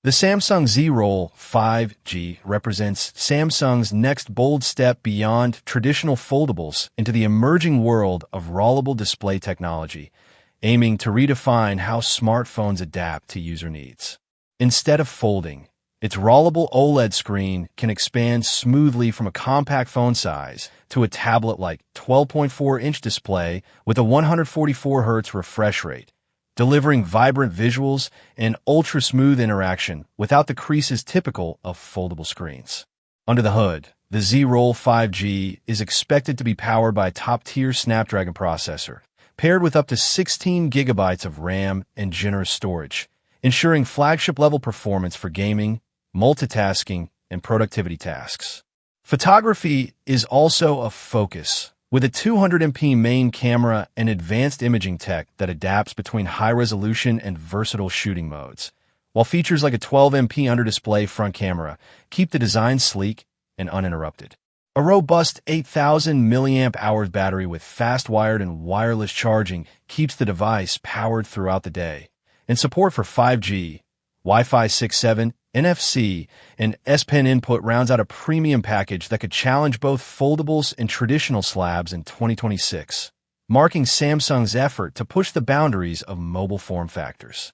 The Samsung Z Roll 5G represents Samsung's next bold step beyond traditional foldables into the emerging world of rollable display technology, aiming to redefine how smartphones adapt to user needs. Instead of folding, its rollable OLED screen can expand smoothly from a compact phone size to a tablet-like 12.4-inch display with a 144 Hz refresh rate, delivering vibrant visuals and ultra-smooth interaction without the creases typical of foldable screens. Under the hood, the Z Roll 5G is expected to be powered by a top-tier Snapdragon processor, paired with up to 16 gigabytes of RAM and generous storage, ensuring flagship-level performance for gaming, multitasking, and productivity tasks. Photography is also a focus, with a 200MP main camera and advanced imaging tech that adapts between high-resolution and versatile shooting modes, while features like a 12MP under-display front camera keep the design sleek and uninterrupted. A robust 8,000 mAh battery with fast wired and wireless charging keeps the device powered throughout the day, and support for 5G, Wi-Fi 6/7, NFC, and S Pen input rounds out a premium package that could challenge both foldables and traditional slabs in 2026, marking Samsung's effort to push the boundaries of mobile form factors.